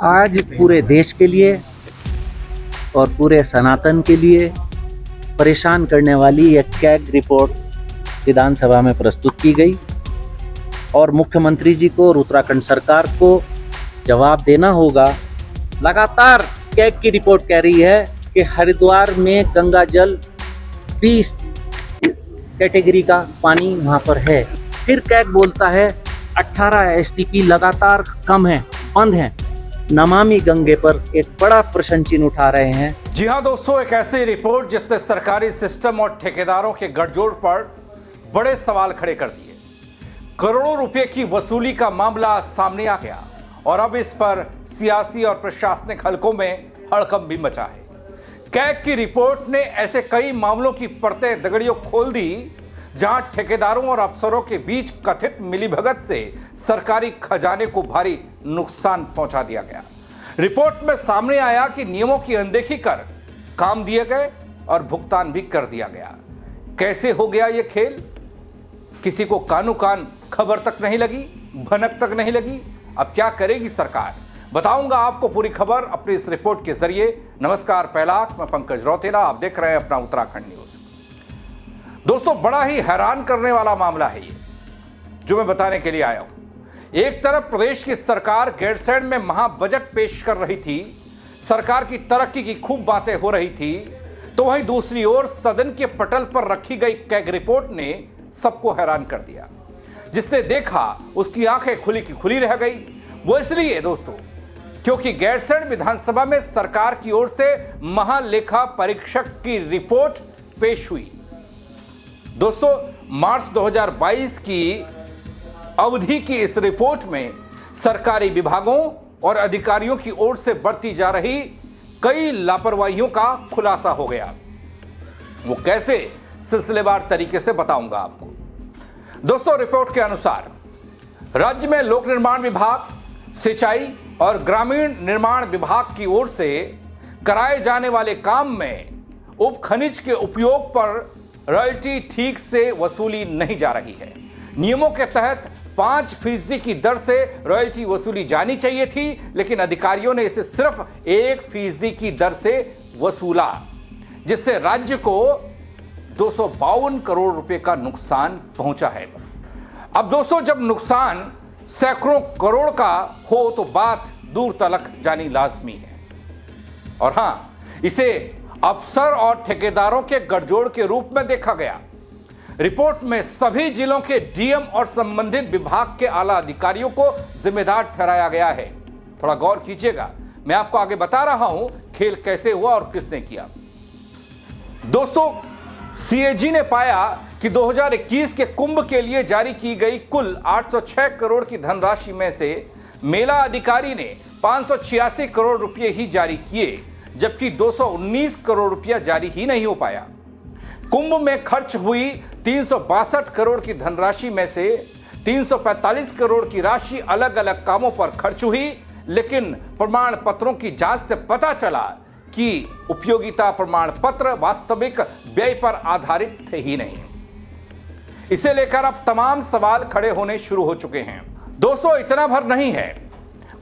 आज पूरे देश के लिए और पूरे सनातन के लिए परेशान करने वाली एक कैग रिपोर्ट विधानसभा में प्रस्तुत की गई और मुख्यमंत्री जी को और उत्तराखंड सरकार को जवाब देना होगा। लगातार कैग की रिपोर्ट कह रही है कि हरिद्वार में गंगा जल 20 कैटेगरी का पानी वहाँ पर है। फिर कैग बोलता है 18 एसटीपी लगातार कम है, बंद है। नमामि गंगे पर एक बड़ा प्रश्न चिन्ह उठा रहे हैं। जी हां दोस्तों, एक ऐसी रिपोर्ट जिसने सरकारी सिस्टम और ठेकेदारों के गठजोड़ पर बड़े सवाल खड़े कर दिए। करोड़ों रुपए की वसूली का मामला सामने आ गया और अब इस पर सियासी और प्रशासनिक हलकों में हड़कंप भी मचा है। कैग की रिपोर्ट ने ऐसे कई मामलों की परतें दगड़ियों खोल दी जहां ठेकेदारों और अफसरों के बीच कथित मिलीभगत से सरकारी खजाने को भारी नुकसान पहुंचा दिया गया। रिपोर्ट में सामने आया कि नियमों की अनदेखी कर काम दिए गए और भुगतान भी कर दिया गया। कैसे हो गया यह खेल? किसी को कानो कान खबर तक नहीं लगी, भनक तक नहीं लगी। अब क्या करेगी सरकार, बताऊंगा आपको पूरी खबर अपनी इस रिपोर्ट के जरिए। नमस्कार, पहला मैं पंकज रौतेला, आप देख रहे हैं अपना उत्तराखंड न्यूज। दोस्तों, बड़ा ही हैरान करने वाला मामला है ये जो मैं बताने के लिए आया हूं। एक तरफ प्रदेश की सरकार गैरसैंण में महा बजट पेश कर रही थी, सरकार की तरक्की की खूब बातें हो रही थी, तो वहीं दूसरी ओर सदन के पटल पर रखी गई कैग रिपोर्ट ने सबको हैरान कर दिया। जिसने देखा उसकी आंखें खुली की खुली रह गई। वो इसलिए दोस्तों क्योंकि गैरसैंण विधानसभा में सरकार की ओर से महालेखा परीक्षक की रिपोर्ट पेश हुई। दोस्तों, मार्च 2022 की अवधि की इस रिपोर्ट में सरकारी विभागों और अधिकारियों की ओर से बरती जा रही कई लापरवाहियों का खुलासा हो गया। वो कैसे, सिलसिलेवार तरीके से बताऊंगा आपको। दोस्तों, रिपोर्ट के अनुसार राज्य में लोक निर्माण विभाग, सिंचाई और ग्रामीण निर्माण विभाग की ओर से कराए जाने वाले काम में उप खनिज के उपयोग पर रॉयल्टी ठीक से वसूली नहीं जा रही है। नियमों के तहत 5% की दर से रॉयल्टी वसूली जानी चाहिए थी, लेकिन अधिकारियों ने इसे सिर्फ 1% की दर से वसूला, जिससे राज्य को 252 करोड़ रुपए का नुकसान पहुंचा है। अब दोस्तों, जब नुकसान सैकड़ों करोड़ का हो तो बात दूर तलक जानी लाजमी है। और हां, इसे अफसर और ठेकेदारों के गठजोड़ के रूप में देखा गया। रिपोर्ट में सभी जिलों के डीएम और संबंधित विभाग के आला अधिकारियों को जिम्मेदार ठहराया गया है। थोड़ा गौर कीजिएगा, मैं आपको आगे बता रहा हूं खेल कैसे हुआ और किसने किया। दोस्तों, सीएजी ने पाया कि 2021 के कुंभ के लिए जारी की गई कुल 806 करोड़ की धनराशि में से मेला अधिकारी ने 586 करोड़ रुपए ही जारी किए, जबकि 219 करोड़ रुपया जारी ही नहीं हो पाया। कुंभ में खर्च हुई 362 करोड़ की धनराशि में से 345 करोड़ की राशि अलग अलग कामों पर खर्च हुई, लेकिन प्रमाण पत्रों की जांच से पता चला कि उपयोगिता प्रमाण पत्र वास्तविक व्यय पर आधारित थे ही नहीं। इसे लेकर अब तमाम सवाल खड़े होने शुरू हो चुके हैं। दोस्तों, इतना भर नहीं है,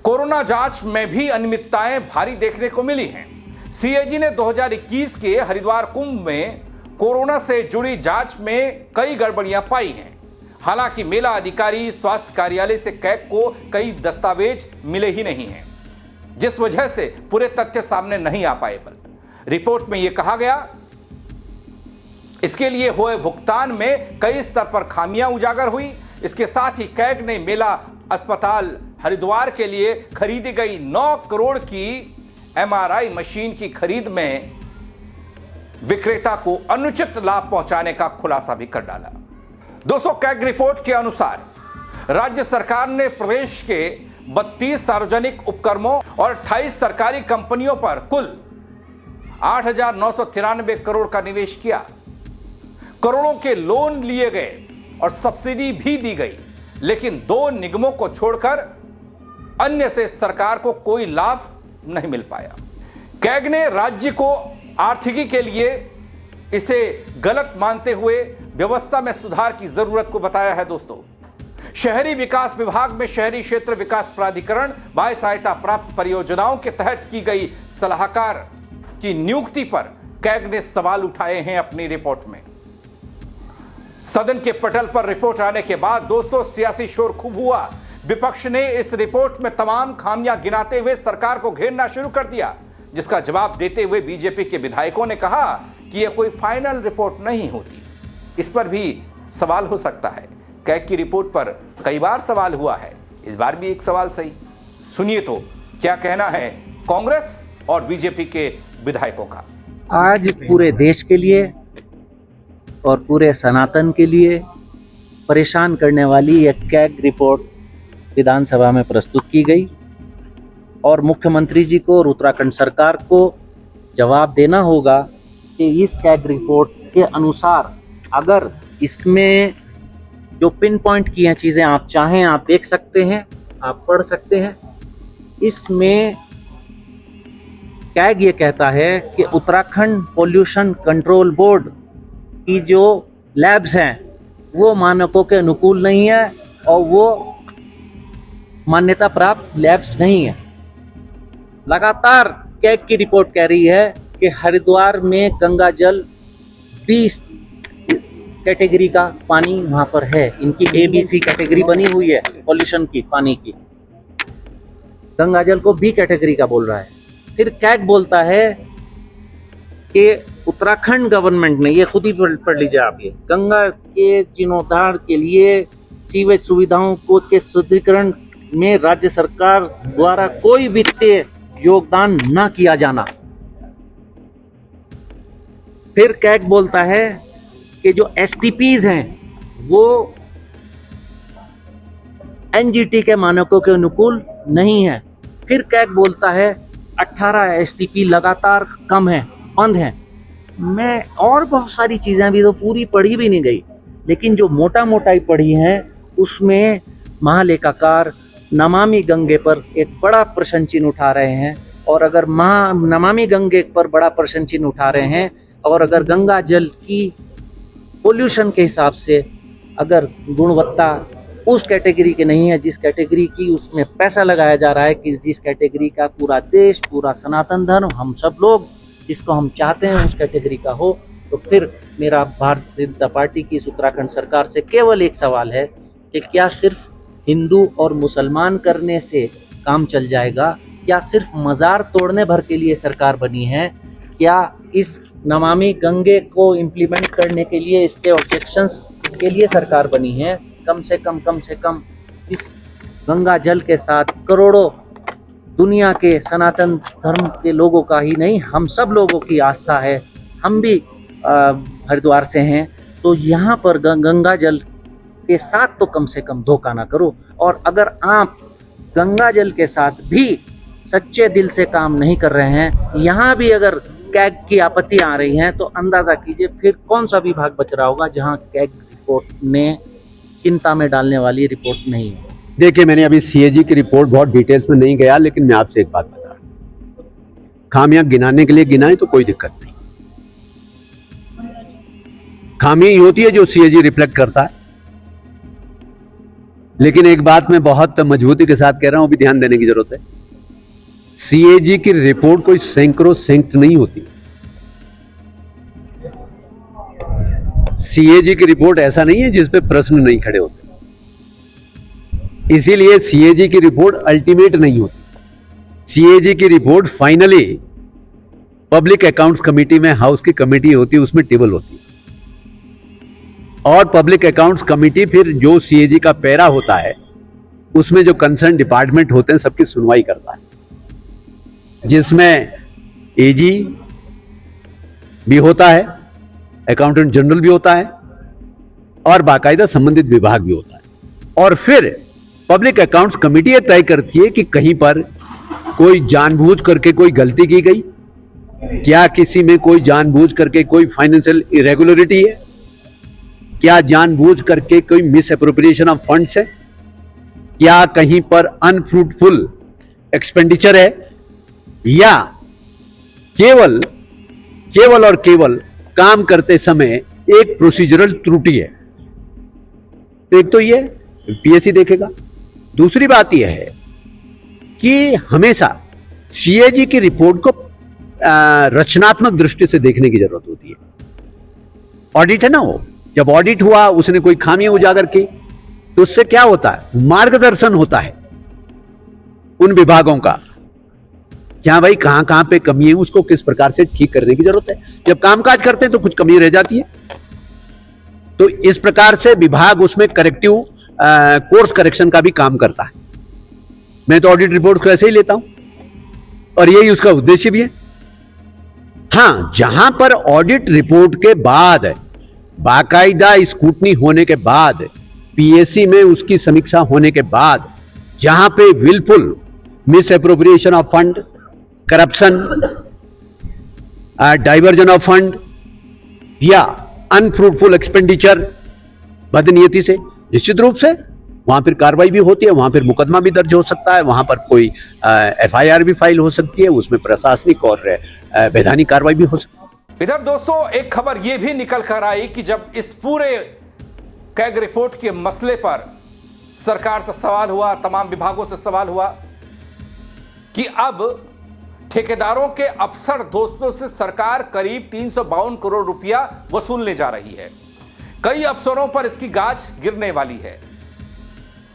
कोरोना जांच में भी अनियमितताएं भारी देखने को मिली हैं। सीएजी ने 2021 के हरिद्वार कुंभ में कोरोना से जुड़ी जांच में कई गड़बड़ियां पाई हैं। हालांकि मेला अधिकारी स्वास्थ्य कार्यालय से कैग को कई दस्तावेज मिले ही नहीं हैं, जिस वजह से पूरे तथ्य सामने नहीं आ पाए। पर रिपोर्ट में यह कहा गया, इसके लिए हुए भुगतान में कई स्तर पर खामियां उजागर हुई। इसके साथ ही कैग ने मेला अस्पताल हरिद्वार के लिए खरीदी गई 9 करोड़ की एमआरआई मशीन की खरीद में विक्रेता को अनुचित लाभ पहुंचाने का खुलासा भी कर डाला। दोस्तों, कैग रिपोर्ट के अनुसार राज्य सरकार ने प्रदेश के 32 सार्वजनिक उपक्रमों और 28 सरकारी कंपनियों पर कुल 8,993 करोड़ का निवेश किया। करोड़ों के लोन लिए गए और सब्सिडी भी दी गई, लेकिन 2 निगमों को छोड़कर अन्य से सरकार को कोई लाभ नहीं मिल पाया। कैग ने राज्य को आर्थिकी के लिए इसे गलत मानते हुए व्यवस्था में सुधार की जरूरत को बताया है। दोस्तों, शहरी विकास विभाग में शहरी क्षेत्र विकास प्राधिकरण बाह्य सहायता प्राप्त परियोजनाओं के तहत की गई सलाहकार की नियुक्ति पर कैग ने सवाल उठाए हैं अपनी रिपोर्ट में। सदन के पटल पर रिपोर्ट आने के बाद दोस्तों सियासी शोर खूब हुआ। विपक्ष ने इस रिपोर्ट में तमाम खामियां गिनाते हुए सरकार को घेरना शुरू कर दिया, जिसका जवाब देते हुए बीजेपी के विधायकों ने कहा कि यह कोई फाइनल रिपोर्ट नहीं होती। इस पर भी सवाल हो सकता है। कैग की रिपोर्ट पर कई बार सवाल हुआ है, इस बार भी एक सवाल सही। सुनिए तो क्या कहना है कांग्रेस और बीजेपी के विधायकों का। आज पूरे देश के लिए और पूरे सनातन के लिए परेशान करने वाली एक कैग रिपोर्ट विधानसभा में प्रस्तुत की गई और मुख्यमंत्री जी को और उत्तराखंड सरकार को जवाब देना होगा कि इस कैग रिपोर्ट के अनुसार अगर इसमें जो पिन पॉइंट की हैं चीज़ें आप चाहें आप देख सकते हैं, आप पढ़ सकते हैं। इसमें कैग ये कहता है कि उत्तराखंड पोल्यूशन कंट्रोल बोर्ड की जो लैब्स हैं वो मानकों के अनुकूल नहीं है और वो मान्यता प्राप्त लैब्स नहीं है। लगातार कैग की रिपोर्ट कह रही है कि हरिद्वार में गंगा जल 20 कैटेगरी का पानी वहाँ पर है। इनकी ABC कैटेगरी बनी हुई है पॉल्यूशन की, पानी की। गंगा जल को B कैटेगरी का बोल रहा है। फिर कैग बोलता है कि उत्तराखंड गवर्नमेंट ने, ये खुद ही पढ़ लीजिए आप, ये गंगा के जीर्णोद्धार के लिए सीवेज सुविधाओं को के सुदृढ़ीकरण में राज्य सरकार द्वारा कोई वित्तीय योगदान न किया जाना। फिर कैग बोलता है कि जो STPs हैं वो NGT के मानकों के अनुकूल नहीं है। फिर कैग बोलता है 18 STP लगातार कम है, बंद है। मैं और बहुत सारी चीज़ें भी तो पूरी पढ़ी भी नहीं गई, लेकिन जो मोटा मोटाई पढ़ी हैं उसमें महालेखाकार नमामि गंगे पर एक बड़ा प्रश्न चिन्ह उठा रहे हैं। और अगर नमामि गंगे पर बड़ा प्रश्न चिन्ह उठा रहे हैं और अगर गंगा जल की पोल्यूशन के हिसाब से अगर गुणवत्ता उस कैटेगरी के नहीं है जिस कैटेगरी की उसमें पैसा लगाया जा रहा है, कि जिस कैटेगरी का पूरा देश, पूरा सनातन धर्म, हम सब लोग जिसको हम चाहते हैं उस कैटेगरी का हो, तो फिर मेरा भारतीय जनता पार्टी की इस उत्तराखंड सरकार से केवल एक सवाल है कि क्या सिर्फ हिंदू और मुसलमान करने से काम चल जाएगा? क्या सिर्फ मज़ार तोड़ने भर के लिए सरकार बनी है? क्या इस नमामि गंगे को इम्प्लीमेंट करने के लिए, इसके ऑब्जेक्शंस के लिए सरकार बनी है? कम से कम इस गंगा जल के साथ करोड़ों दुनिया के सनातन धर्म के लोगों का ही नहीं, हम सब लोगों की आस्था है। हम भी हरिद्वार से हैं, तो यहाँ पर गंगा जल के साथ तो कम से कम धोखा ना करो। और अगर आप गंगा जल के साथ भी सच्चे दिल से काम नहीं कर रहे हैं, यहाँ भी अगर कैग की आपत्ति आ रही हैं, तो अंदाज़ा कीजिए फिर कौन सा विभाग बच रहा होगा जहाँ कैग रिपोर्ट ने चिंता में डालने वाली रिपोर्ट नहीं है। देखिए, मैंने अभी CAG की रिपोर्ट बहुत डिटेल्स में नहीं गया, लेकिन मैं आपसे एक बात बता रहा हूँ, खामियां गिनाने के लिए गिनाएं तो कोई दिक्कत नहीं। खामी ही होती है जो CAG रिफ्लेक्ट करता है। लेकिन एक बात मैं बहुत मजबूती के साथ कह रहा हूं, भी ध्यान देने की जरूरत है। CAG की रिपोर्ट कोई सैंक्रोसैंक्ट नहीं होती। CAG की रिपोर्ट ऐसा नहीं है जिस पे प्रश्न नहीं खड़े होते, इसीलिए CAG की रिपोर्ट अल्टीमेट नहीं होती। CAG की report finally public accounts committee में, हाउस की कमेटी होती है, उसमें टेबल होती है, और पब्लिक अकाउंट्स कमेटी फिर जो CAG का पैरा होता है उसमें जो कंसर्न डिपार्टमेंट होते हैं सबकी सुनवाई करता है, जिसमें AG भी होता है, अकाउंटेंट जनरल भी होता है और बाकायदा संबंधित विभाग भी होता है। और फिर पब्लिक अकाउंट्स कमेटी यह तय करती है कि कहीं पर कोई जानबूझ करके कोई गलती की गई, क्या किसी में कोई जानबूझ करके कोई फाइनेंशियल इरेगुलरिटी है, क्या जानबूझ करके कोई मिस एप्रोप्रिएशन ऑफ फंड्स है, क्या कहीं पर अनफ्रूटफुल एक्सपेंडिचर है, या केवल और केवल काम करते समय एक प्रोसीजरल त्रुटि है। तो एक तो ये पीएससी देखेगा। दूसरी बात यह है कि हमेशा सीएजी की रिपोर्ट को रचनात्मक दृष्टि से देखने की जरूरत होती है। ऑडिट है ना, वो जब ऑडिट हुआ उसने कोई खामी उजागर की तो उससे क्या होता है, मार्गदर्शन होता है उन विभागों का, क्या भाई कहां कहां पे कमी है, उसको किस प्रकार से ठीक करने की जरूरत है। जब कामकाज करते हैं तो कुछ कमी रह जाती है, तो इस प्रकार से विभाग उसमें करेक्टिव कोर्स करेक्शन का भी काम करता है। मैं तो ऑडिट रिपोर्ट को ऐसे ही लेता हूं और यही उसका उद्देश्य भी है। हां, जहां पर ऑडिट रिपोर्ट के बाद बाकायदा स्क्रूटनी होने के बाद, पीएससी में उसकी समीक्षा होने के बाद, जहां पे wilful misappropriation of fund, corruption, diversion of fund या अनफ्रूटफुल एक्सपेंडिचर बदनीयती से, निश्चित रूप से वहां फिर कार्रवाई भी होती है, वहां फिर मुकदमा भी दर्ज हो सकता है, वहां पर कोई एफआईआर भी फाइल हो सकती है, उसमें प्रशासनिक और वैधानिक कार्रवाई भी हो सकती है। इधर दोस्तों एक खबर यह भी निकल कर आई कि जब इस पूरे कैग रिपोर्ट के मसले पर सरकार से सवाल हुआ, तमाम विभागों से सवाल हुआ कि अब ठेकेदारों के अफसर दोस्तों से सरकार करीब 352 करोड़ रुपया वसूलने जा रही है। कई अफसरों पर इसकी गाज गिरने वाली है।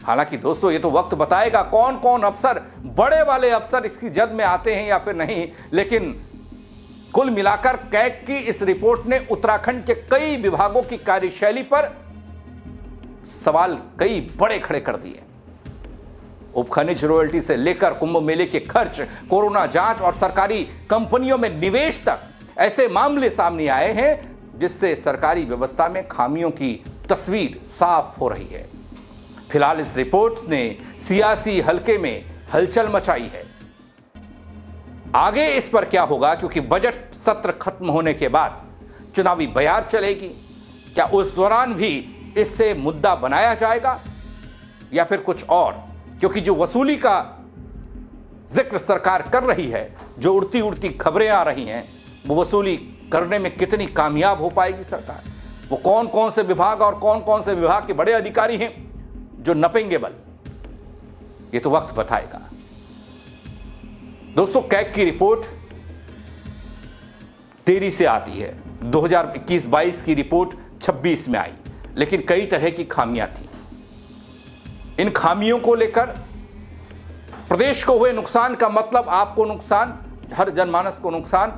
हालांकि दोस्तों ये तो वक्त बताएगा कौन कौन अफसर, बड़े वाले अफसर इसकी जद में आते हैं या फिर नहीं, लेकिन कुल मिलाकर कैग की इस रिपोर्ट ने उत्तराखंड के कई विभागों की कार्यशैली पर सवाल कई बड़े खड़े कर दिए। उपखनिज रॉयल्टी से लेकर कुंभ मेले के खर्च, कोरोना जांच और सरकारी कंपनियों में निवेश तक ऐसे मामले सामने आए हैं जिससे सरकारी व्यवस्था में खामियों की तस्वीर साफ हो रही है। फिलहाल इस रिपोर्ट ने सियासी हलके में हलचल मचाई है। आगे इस पर क्या होगा, क्योंकि बजट सत्र खत्म होने के बाद चुनावी बयार चलेगी, क्या उस दौरान भी इससे मुद्दा बनाया जाएगा या फिर कुछ और, क्योंकि जो वसूली का जिक्र सरकार कर रही है, जो उड़ती उड़ती खबरें आ रही हैं, वो वसूली करने में कितनी कामयाब हो पाएगी सरकार, वो कौन कौन से विभाग और कौन कौन से विभाग के बड़े अधिकारी हैं जो नपेंगे बल, ये तो वक्त बताएगा। दोस्तों कैग की रिपोर्ट देरी से आती है। 2021-22 की रिपोर्ट 26 में आई, लेकिन कई तरह की खामियां थी। इन खामियों को लेकर प्रदेश को हुए नुकसान का मतलब आपको नुकसान, हर जनमानस को नुकसान,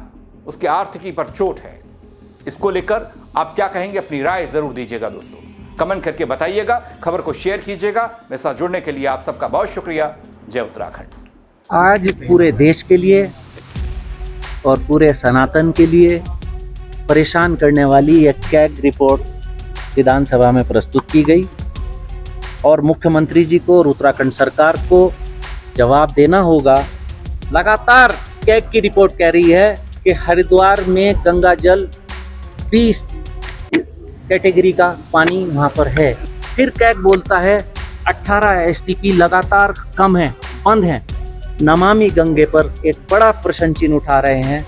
उसकी आर्थिकी पर चोट है। इसको लेकर आप क्या कहेंगे, अपनी राय जरूर दीजिएगा दोस्तों, कमेंट करके बताइएगा, खबर को शेयर कीजिएगा। मेरे साथ जुड़ने के लिए आप सबका बहुत शुक्रिया। जय उत्तराखंड। आज पूरे देश के लिए और पूरे सनातन के लिए परेशान करने वाली एक कैग रिपोर्ट विधानसभा में प्रस्तुत की गई और मुख्यमंत्री जी को और उत्तराखंड सरकार को जवाब देना होगा। लगातार कैग की रिपोर्ट कह रही है कि हरिद्वार में गंगा जल 20 कैटेगरी का पानी वहाँ पर है। फिर कैग बोलता है 18 एसटीपी लगातार कम है, बंद है। नमामि गंगे पर एक बड़ा प्रश्न चिन्ह उठा रहे हैं